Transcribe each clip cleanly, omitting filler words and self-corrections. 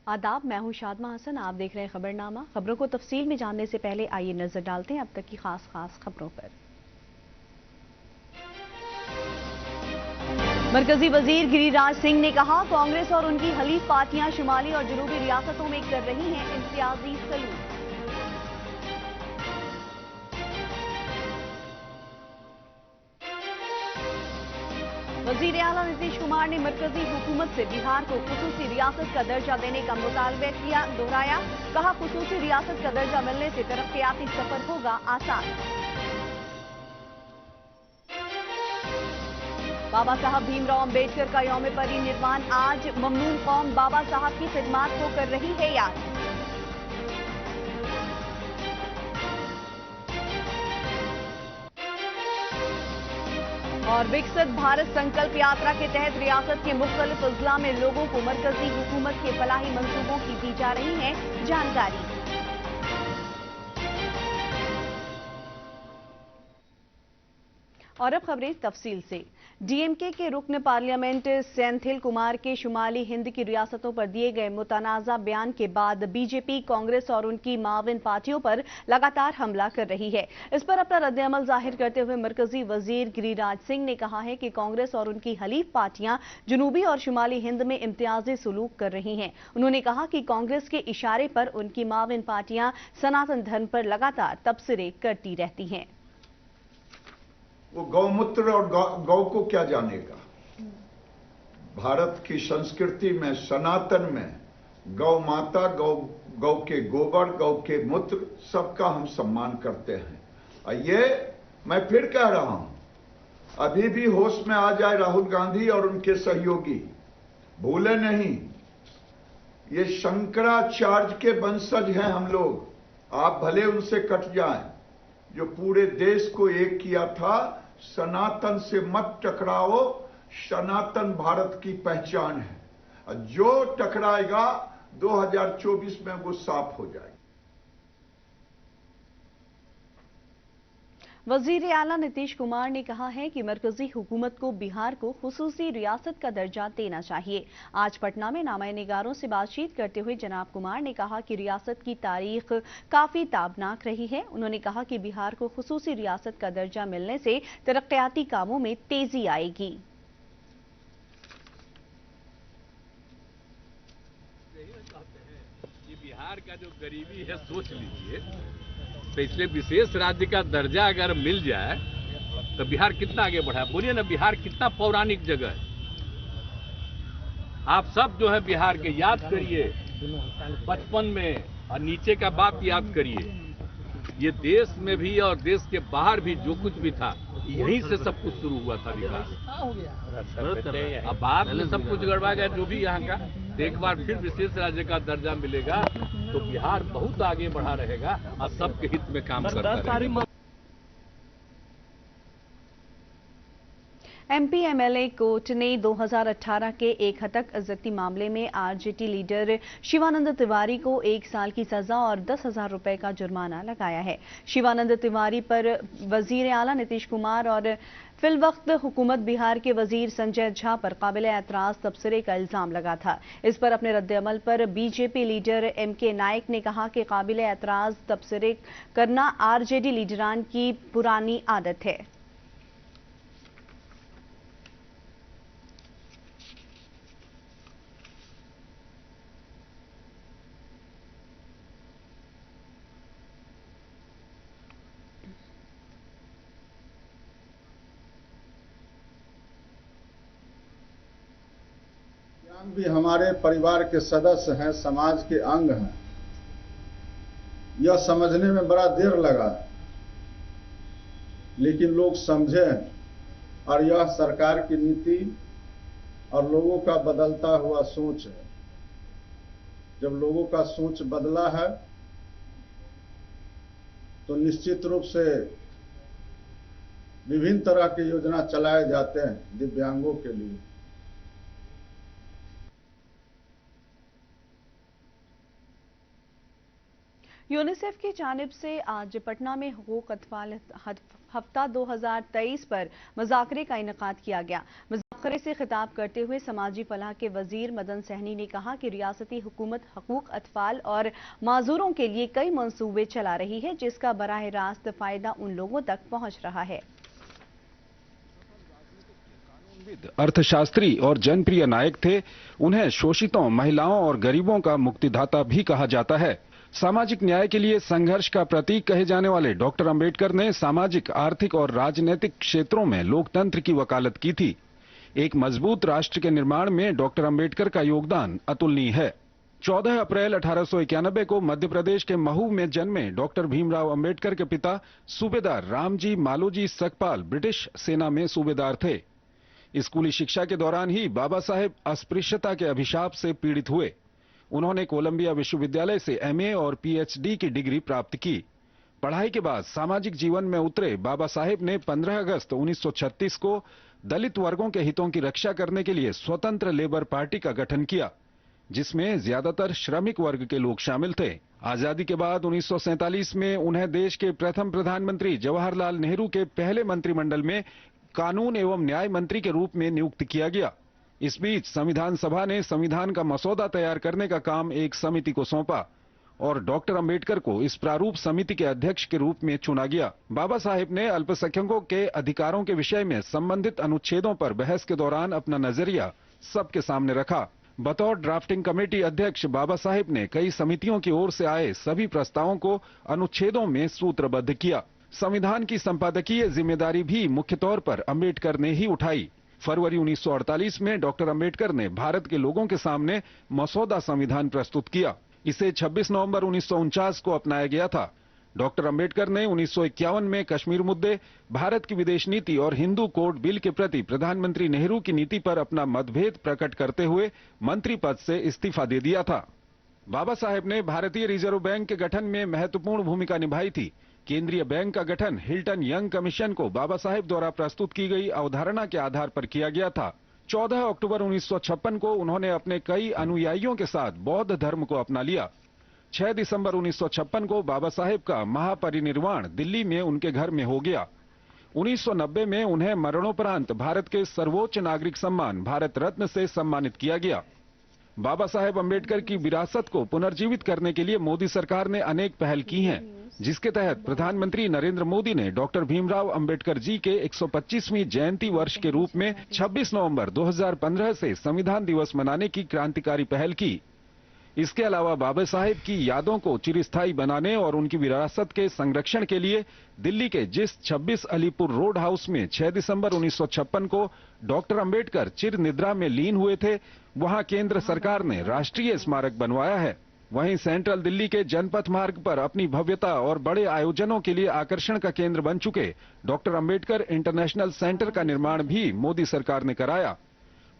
आदाब, मैं हूं शादमा हसन। आप देख रहे हैं खबरनामा। खबरों को तफसील में जानने से पहले आइए नजर डालते हैं अब तक की खास खबरों पर। मरकजी वजीर गिरिराज सिंह ने कहा, कांग्रेस और उनकी हलीफ पार्टियां शुमाली और जनूबी रियासतों में कर रही हैं इम्तियाजी सलूक। वजीर आला नीतीश कुमार ने मरकजी हुकूमत से बिहार को खुसूसी रियासत का दर्जा देने का मुतालबा किया, दोहराया। कहा, खुसूसी रियासत का दर्जा मिलने से तरक्याती सफर होगा आसान। बाबा साहब भीमराव अंबेडकर का यौम परिनिर्वाण आज। ममनून कौम बाबा साहब की खिदमात को कर रही है याद। और विकसित भारत संकल्प यात्रा के तहत रियासत के मुख्तलिफ अजला में लोगों को मरकजी हुकूमत के फलाही मंसूबों की दी जा रही है जानकारी। और अब खबरें तफसील से। डीएमके के रुकन पार्लियामेंट सेंथिल कुमार के शुमाली हिंद की रियासतों पर दिए गए मुतनाज़ा बयान के बाद बीजेपी कांग्रेस और उनकी माविन पार्टियों पर लगातार हमला कर रही है। इस पर अपना रद्द-ए-अमल जाहिर करते हुए मरकजी वजीर गिरिराज सिंह ने कहा है कि कांग्रेस और उनकी हलीफ पार्टियां जनूबी और शुमाली हिंद में इम्तियाजी सलूक कर रही हैं। उन्होंने कहा कि कांग्रेस के इशारे पर उनकी माविन पार्टियां सनातन धर्म पर लगातार तबसरे करती रहती हैं। वो गौमूत्र और गौ को क्या जानेगा। भारत की संस्कृति में, सनातन में गौ माता, गौ के गोबर, गौ के मूत्र सबका हम सम्मान करते हैं। ये मैं फिर कह रहा हूं, अभी भी होश में आ जाए राहुल गांधी और उनके सहयोगी, भूले नहीं, ये शंकराचार्य के वंशज हैं हम लोग। आप भले उनसे कट जाएं, जो पूरे देश को एक किया था। सनातन से मत टकराओ, सनातन भारत की पहचान है। जो टकराएगा 2024 में वो साफ हो जाएगा। वजीर आला नीतीश कुमार ने कहा है कि मरकजी हुकूमत को बिहार को खुसूसी रियासत का दर्जा देना चाहिए। आज पटना में नामानिगारों से बातचीत करते हुए जनाब कुमार ने कहा कि रियासत की तारीख काफी ताबनाक रही है। उन्होंने कहा कि बिहार को खुसूसी रियासत का दर्जा मिलने से तरक्याती कामों में तेजी आएगी। बिहार का जो गरीबी है, सोच लीजिए, तो इसलिए विशेष राज्य का दर्जा अगर मिल जाए तो बिहार कितना आगे बढ़ा। बोलिए ना, बिहार कितना पौराणिक जगह है। आप सब जो है बिहार के याद करिए, बचपन में, और नीचे का बाप याद करिए। ये देश में भी और देश के बाहर भी जो कुछ भी था, यहीं से सब कुछ शुरू हुआ था विकास। अब बाद में सब कुछ गड़बड़ा गया जो भी यहाँ का। एक बार फिर विशेष राज्य का दर्जा मिलेगा तो बिहार बहुत आगे बढ़ा रहेगा और सबके हित में काम करता रहेगा। एमपी एमएलए कोर्ट ने 2018 के एक हतक अज्जती मामले में आरजेडी लीडर शिवानंद तिवारी को 1 साल की सजा और 10,000 रुपए का जुर्माना लगाया है। शिवानंद तिवारी पर वजीर आला नीतीश कुमार और फिलवक्त हुकूमत बिहार के वजीर संजय झा पर काबिले एतराज तबसरे का इल्जाम लगा था। इस पर अपने रद्द-ए-अमल पर बीजेपी लीडर एमके नायक ने कहा कि काबिले एतराज तबसरे करना आरजेडी लीडरान की पुरानी आदत है। भी हमारे परिवार के सदस्य हैं, समाज के अंग हैं। यह समझने में बड़ा देर लगा, लेकिन लोग समझे और यह सरकार की नीति और लोगों का बदलता हुआ सोच है। जब लोगों का सोच बदला है तो निश्चित रूप से विभिन्न तरह की योजना चलाए जाते हैं दिव्यांगों के लिए। यूनिसेफ की जानिब से आज पटना में हुकूक अतफाल हफ्ता 2023 पर मुज़ाकरे का इनेकाद किया गया। मुज़ाकरे से खिताब करते हुए समाजी फलाह के वजीर मदन सहनी ने कहा कि रियासती हुकूमत हकूक अतफाल और माजूरों के लिए कई मंसूबे चला रही है, जिसका बराह रास्त फायदा उन लोगों तक पहुंच रहा है। अर्थशास्त्री और जनप्रिय नायक थे। उन्हें शोषितों, महिलाओं और गरीबों का मुक्तिदाता भी कहा जाता है। सामाजिक न्याय के लिए संघर्ष का प्रतीक कहे जाने वाले डॉक्टर अंबेडकर ने सामाजिक, आर्थिक और राजनीतिक क्षेत्रों में लोकतंत्र की वकालत की थी। एक मजबूत राष्ट्र के निर्माण में डॉक्टर अंबेडकर का योगदान अतुलनीय है। 14 अप्रैल 1891 को मध्य प्रदेश के महू में जन्मे डॉक्टर भीमराव अंबेडकर के पिता सूबेदार रामजी मालोजी सकपाल ब्रिटिश सेना में सूबेदार थे। स्कूली शिक्षा के दौरान ही बाबा साहेब अस्पृश्यता के अभिशाप से पीड़ित हुए। उन्होंने कोलंबिया विश्वविद्यालय से एमए और पीएचडी की डिग्री प्राप्त की। पढ़ाई के बाद सामाजिक जीवन में उतरे बाबा साहेब ने 15 अगस्त 1936 को दलित वर्गों के हितों की रक्षा करने के लिए स्वतंत्र लेबर पार्टी का गठन किया, जिसमें ज्यादातर श्रमिक वर्ग के लोग शामिल थे। आजादी के बाद 1947 में उन्हें देश के प्रथम प्रधानमंत्री जवाहरलाल नेहरू के पहले मंत्रिमंडल में कानून एवं न्याय मंत्री के रूप में नियुक्त किया गया। इस बीच संविधान सभा ने संविधान का मसौदा तैयार करने का काम एक समिति को सौंपा और डॉक्टर अंबेडकर को इस प्रारूप समिति के अध्यक्ष के रूप में चुना गया। बाबा साहेब ने अल्पसंख्यकों के अधिकारों के विषय में संबंधित अनुच्छेदों पर बहस के दौरान अपना नजरिया सबके सामने रखा। बतौर ड्राफ्टिंग कमेटी अध्यक्ष बाबा साहेब ने कई समितियों की ओर से आए सभी प्रस्तावों को अनुच्छेदों में सूत्रबद्ध किया। संविधान की संपादकीय जिम्मेदारी भी मुख्य तौर पर अंबेडकर ने ही उठाई। फरवरी 1948 में डॉक्टर अंबेडकर ने भारत के लोगों के सामने मसौदा संविधान प्रस्तुत किया। इसे 26 नवंबर 1949 को अपनाया गया था। डॉक्टर अंबेडकर ने 1951 में कश्मीर मुद्दे, भारत की विदेश नीति और हिंदू कोड बिल के प्रति प्रधानमंत्री नेहरू की नीति पर अपना मतभेद प्रकट करते हुए मंत्री पद से इस्तीफा दे दिया था। बाबा साहेब ने भारतीय रिजर्व बैंक के गठन में महत्वपूर्ण भूमिका निभाई थी। केंद्रीय बैंक का गठन हिल्टन यंग कमीशन को बाबा साहेब द्वारा प्रस्तुत की गई अवधारणा के आधार पर किया गया था। 14 अक्टूबर 1956 को उन्होंने अपने कई अनुयायियों के साथ बौद्ध धर्म को अपना लिया। 6 दिसंबर 1956 को बाबा साहेब का महापरिनिर्वाण दिल्ली में उनके घर में हो गया। 1990 में उन्हें मरणोपरांत भारत के सर्वोच्च नागरिक सम्मान भारत रत्न से सम्मानित किया गया। बाबा साहेब अंबेडकर की विरासत को पुनर्जीवित करने के लिए मोदी सरकार ने अनेक पहल की हैं, जिसके तहत प्रधानमंत्री नरेंद्र मोदी ने डॉक्टर भीमराव अंबेडकर जी के 125वीं जयंती वर्ष के रूप में 26 नवंबर 2015 से संविधान दिवस मनाने की क्रांतिकारी पहल की। इसके अलावा बाबा साहेब की यादों को चिरस्थायी बनाने और उनकी विरासत के संरक्षण के लिए दिल्ली के जिस 26 अलीपुर रोड हाउस में 6 दिसंबर 1956 को डॉक्टर अंबेडकर चिर निद्रा में लीन हुए थे, वहां केंद्र सरकार ने राष्ट्रीय स्मारक बनवाया है। वहीं सेंट्रल दिल्ली के जनपथ मार्ग पर अपनी भव्यता और बड़े आयोजनों के लिए आकर्षण का केंद्र बन चुके डॉक्टर अंबेडकर इंटरनेशनल सेंटर का निर्माण भी मोदी सरकार ने कराया।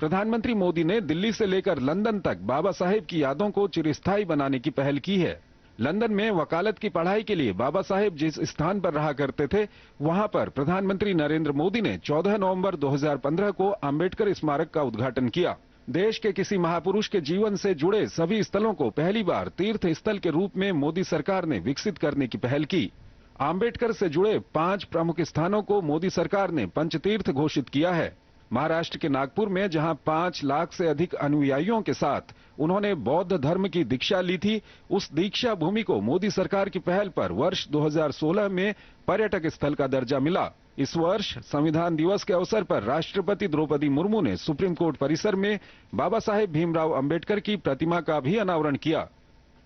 प्रधानमंत्री मोदी ने दिल्ली से लेकर लंदन तक बाबा साहेब की यादों को चिरस्थायी बनाने की पहल की है। लंदन में वकालत की पढ़ाई के लिए बाबा साहेब जिस स्थान पर रहा करते थे, वहां पर प्रधानमंत्री नरेंद्र मोदी ने 14 नवंबर 2015 को अंबेडकर स्मारक का उद्घाटन किया। देश के किसी महापुरुष के जीवन से जुड़े सभी स्थलों को पहली बार तीर्थ स्थल के रूप में मोदी सरकार ने विकसित करने की पहल की। अंबेडकर से जुड़े 5 प्रमुख स्थानों को मोदी सरकार ने पंचतीर्थ घोषित किया है। महाराष्ट्र के नागपुर में जहां 5 लाख से अधिक अनुयायियों के साथ उन्होंने बौद्ध धर्म की दीक्षा ली थी, उस दीक्षा भूमि को मोदी सरकार की पहल पर वर्ष 2016 में पर्यटक स्थल का दर्जा मिला। इस वर्ष संविधान दिवस के अवसर पर राष्ट्रपति द्रौपदी मुर्मू ने सुप्रीम कोर्ट परिसर में बाबा साहेब भीमराव अंबेडकर की प्रतिमा का भी अनावरण किया।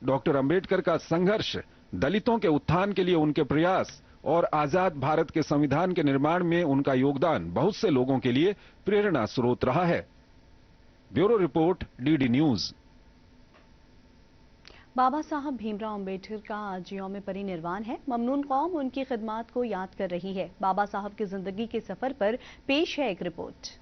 डॉक्टर अंबेडकर का संघर्ष, दलितों के उत्थान के लिए उनके प्रयास और आजाद भारत के संविधान के निर्माण में उनका योगदान बहुत से लोगों के लिए प्रेरणा स्रोत रहा है। Bureau report, DD news. Baba Saheb Bhimrao Ambedkar का आज यौम परिनिर्वाण है। ममनून कौम उनकी खिदमात को याद कर रही है। बाबा साहब की जिंदगी के सफर पर पेश है एक रिपोर्ट।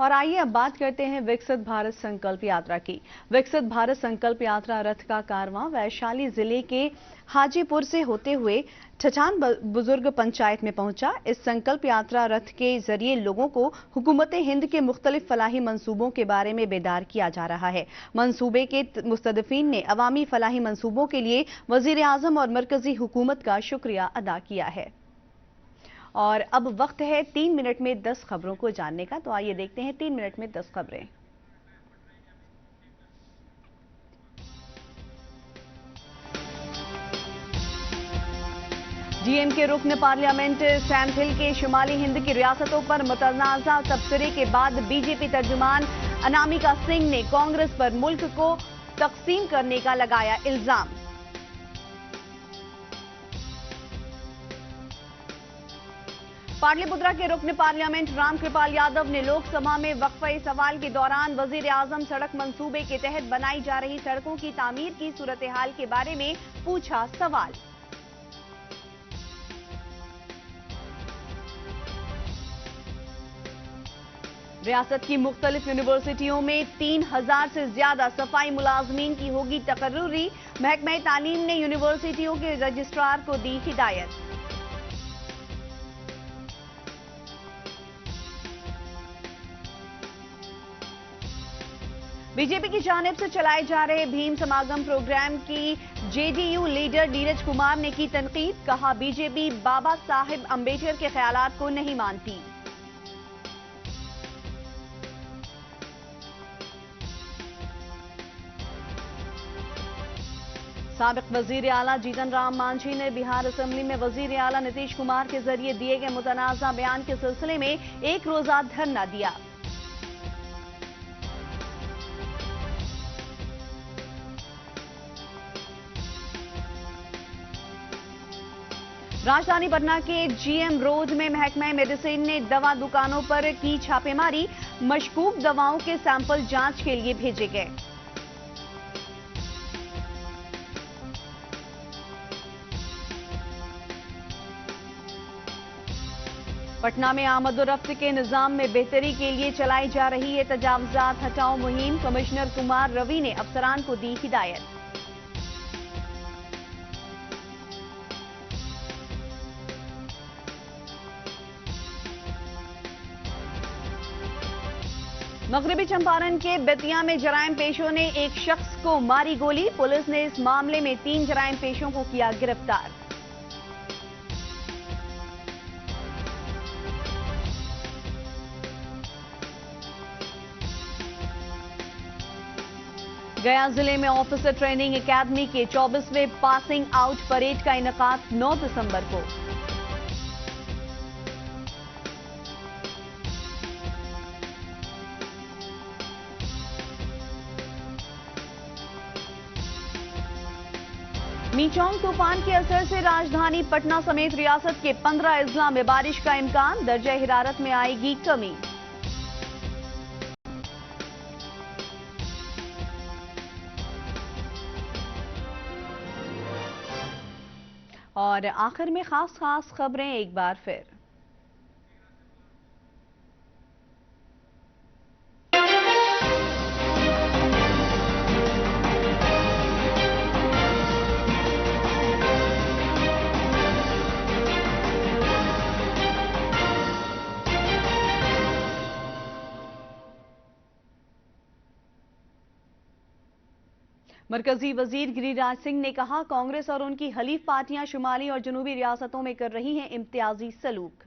और आइए अब बात करते हैं विकसित भारत संकल्प यात्रा की। विकसित भारत संकल्प यात्रा रथ का कारवां वैशाली जिले के हाजीपुर से होते हुए ठठान बुजुर्ग पंचायत में पहुंचा। इस संकल्प यात्रा रथ के जरिए लोगों को हुकूमत हिंद के मुख्तलिफ फलाही मंसूबों के बारे में बेदार किया जा रहा है। मंसूबे के मुस्तदफीन ने अवामी फलाही मंसूबों के लिए वजीर आजम और मरकजी हुकूमत का शुक्रिया अदा किया है। और अब वक्त है 3 मिनट में 10 खबरों को जानने का, तो आइए देखते हैं 3 मिनट में 10 खबरें। डीएम के रुकन पार्लियामेंट सैम हिल के शुमाली हिंद की रियासतों पर मुतनाज़ा तबसरे के बाद बीजेपी तर्जुमान अनामिका सिंह ने कांग्रेस पर मुल्क को तकसीम करने का लगाया इल्जाम। पाटलिपुत्रा के रुकन पार्लियामेंट राम कृपाल यादव ने लोकसभा में वक्फे सवाल के दौरान वजीर आजम सड़क मंसूबे के तहत बनाई जा रही सड़कों की तामीर की सूरत हाल के बारे में पूछा सवाल। रियासत की मुख्तलिफ यूनिवर्सिटियों में 3000 से ज्यादा सफाई मुलाजमीन की होगी तकर्रुरी। महकमा तालीम ने यूनिवर्सिटियों के रजिस्ट्रार को दी हिदायत। बीजेपी की जानिब से चलाए जा रहे भीम समागम प्रोग्राम की जेडीयू लीडर नीरज कुमार ने की तनकीद। कहा, बीजेपी बाबा साहिब अंबेडकर के ख्यालात को नहीं मानती। साबिक वजीर आला जीतन राम मांझी ने बिहार असेंबली में वजीर आला नीतीश कुमार के जरिए दिए गए मुतनाज़ा बयान के सिलसिले में एक रोजा धरना दिया। राजधानी पटना के जीएम रोड में महकमा मेडिसिन ने दवा दुकानों पर की छापेमारी। मशकूक दवाओं के सैंपल जांच के लिए भेजे गए। पटना में आमदोरफ्त के निजाम में बेहतरी के लिए चलाई जा रही है तजावुजात हटाओ मुहिम। कमिश्नर कुमार रवि ने अफसरान को दी हिदायत। मगरबी चंपारण के बेतिया में जराइम पेशों ने एक शख्स को मारी गोली। पुलिस ने इस मामले में 3 जराइम पेशों को किया गिरफ्तार। गया जिले में ऑफिसर ट्रेनिंग एकेडमी के 24वें पासिंग आउट परेड का इनेकाद 9 दिसंबर को। मीचोंग तूफान के असर से राजधानी पटना समेत रियासत के 15 अजला में बारिश का इम्कान। दर्जा हिरारत में आएगी कमी। और आखिर में खास खबरें एक बार फिर। मरकजी वजीर गिरिराज सिंह ने कहा, कांग्रेस और उनकी हलीफ पार्टियां शुमाली और जनूबी रियासतों में कर रही हैं इम्तियाजी सलूक।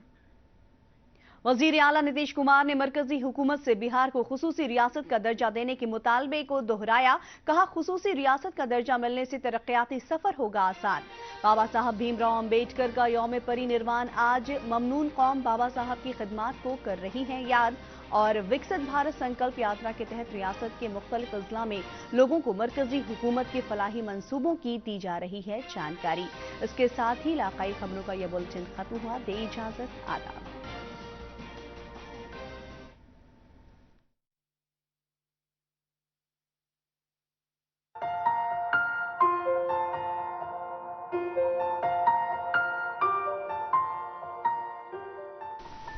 वजीर आला नीतीश कुमार ने मरकजी हुकूमत से बिहार को खुसूसी रियासत का दर्जा देने के मुतालबे को दोहराया। कहा, खुसूसी रियासत का दर्जा मिलने से तरक्याती सफर होगा आसान। बाबा साहब भीमराव अंबेडकर का यौम परिनिर्वाण आज। ममनून कौम बाबा साहब की खिदमात को कर रही है याद। और विकसित भारत संकल्प यात्रा के तहत रियासत के मुख्तलिफ अजला में लोगों को मरकजी हुकूमत के फलाही मंसूबों की दी जा रही है जानकारी। इसके साथ ही इलाकाई खबरों का यह बुलेटिन खत्म हुआ। दे इजाजत, आदाब।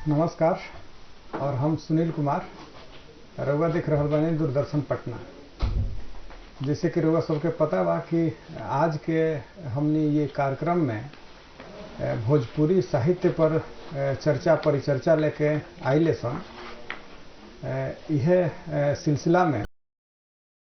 नमस्कार, और हम सुनील कुमार रउआ देख रहल बानी दूरदर्शन पटना। जैसे कि रउआ सबके पता बा कि आज के हमने ये कार्यक्रम में भोजपुरी साहित्य पर चर्चा परिचर्चा लेके आइले सन। यह सिलसिला में